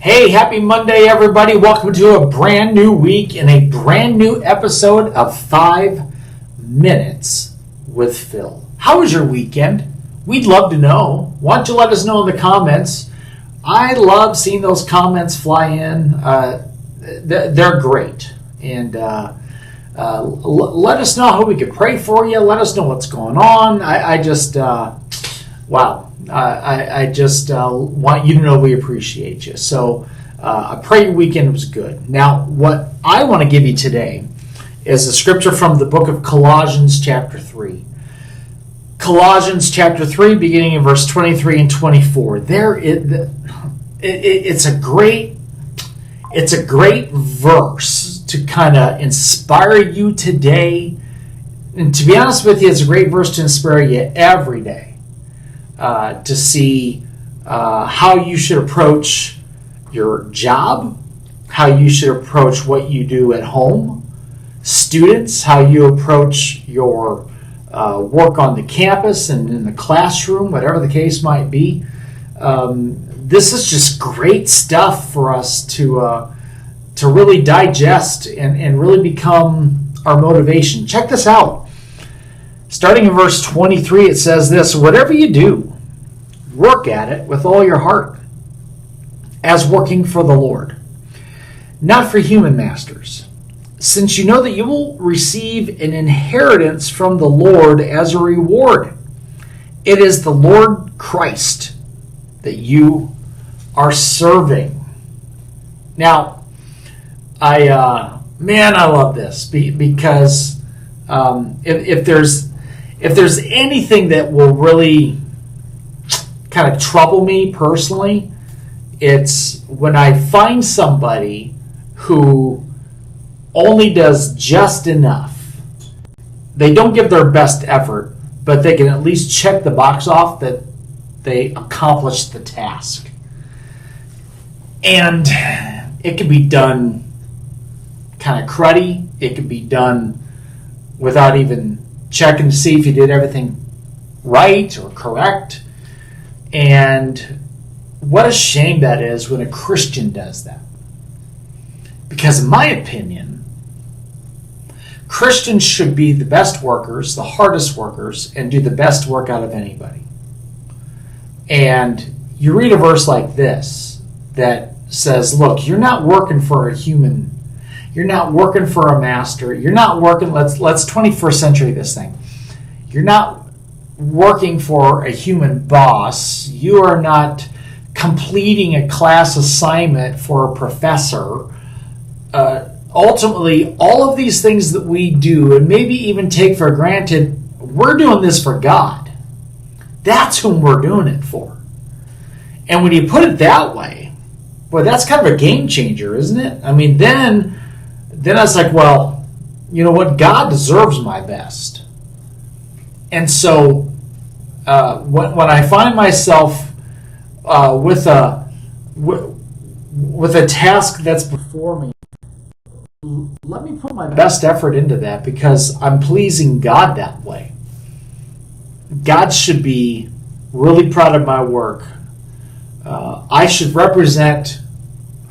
Hey, happy Monday, everybody. Welcome to a brand new week and a brand new episode of 5 Minutes with Phil. How was your weekend? We'd love to know. Why don't you let us know in the comments? I love seeing those comments fly in. They're great. And let us know how we could pray for you. Let us know what's going on. I just want you to know we appreciate you. So I pray your weekend was good. Now, what I want to give you today is a scripture from the book of Colossians chapter 3. Colossians chapter 3, beginning in verse 23 and 24. It's a great verse to kind of inspire you today. And to be honest with you, it's a great verse to inspire you every day. To see how you should approach your job, how you should approach what you do at home, students, how you approach your work on the campus and in the classroom, whatever the case might be. This is just great stuff for us to really digest and really become our motivation. Check this out. Starting in verse 23, it says this: whatever you do, work at it with all your heart, as working for the Lord, not for human masters, since you know that you will receive an inheritance from the Lord as a reward. It is the Lord Christ that you are serving. Now, I love this because if there's anything that will really kind of trouble me personally, it's when I find somebody who only does just enough. They don't give their best effort, but they can at least check the box off that they accomplished the task. And it can be done kind of cruddy. It can be done without even checking to see if you did everything right or correct. And what a shame that is when a Christian does that. Because in my opinion, Christians should be the best workers, the hardest workers, and do the best work out of anybody. And you read a verse like this that says, look, you're not working for a human. You're not working for a master. You're not working, let's 21st century this thing. You're not working for a human boss. You are not completing a class assignment for a professor. Ultimately, all of these things that we do and maybe even take for granted, we're doing this for God. That's whom we're doing it for. And when you put it that way, boy, that's kind of a game changer, isn't it? I mean, then I was like, well, you know what? God deserves my best. And so when I find myself with a task that's before me, let me put my best effort into that because I'm pleasing God that way. God should be really proud of my work. I should represent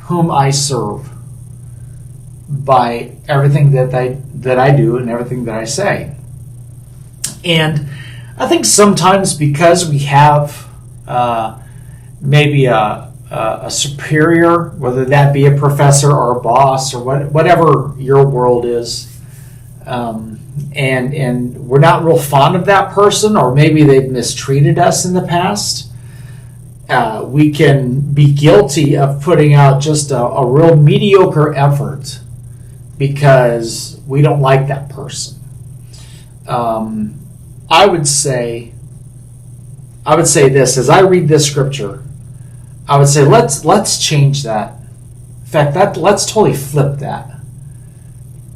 whom I serve by everything that I do and everything that I say. And I think sometimes because we have maybe a superior, whether that be a professor or a boss or whatever your world is, and we're not real fond of that person, or maybe they've mistreated us in the past, we can be guilty of putting out just a real mediocre effort because we don't like that person. I would say this as I read this scripture. I would say let's change that. In fact, let's totally flip that,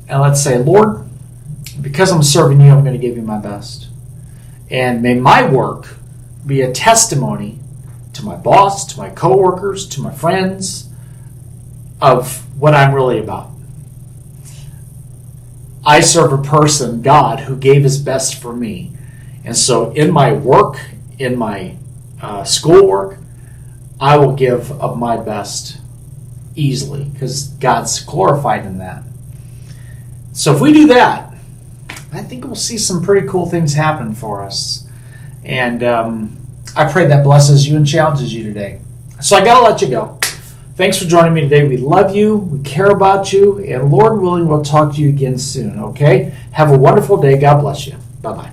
and let's say, Lord, because I'm serving you, I'm going to give you my best, and may my work be a testimony to my boss, to my coworkers, to my friends, of what I'm really about. I serve a person, God, who gave his best for me. And so in my work, in my schoolwork, I will give of my best easily because God's glorified in that. So if we do that, I think we'll see some pretty cool things happen for us. And I pray that blesses you and challenges you today. So I got to let you go. Thanks for joining me today. We love you. We care about you. And Lord willing, we'll talk to you again soon, okay? Have a wonderful day. God bless you. Bye-bye.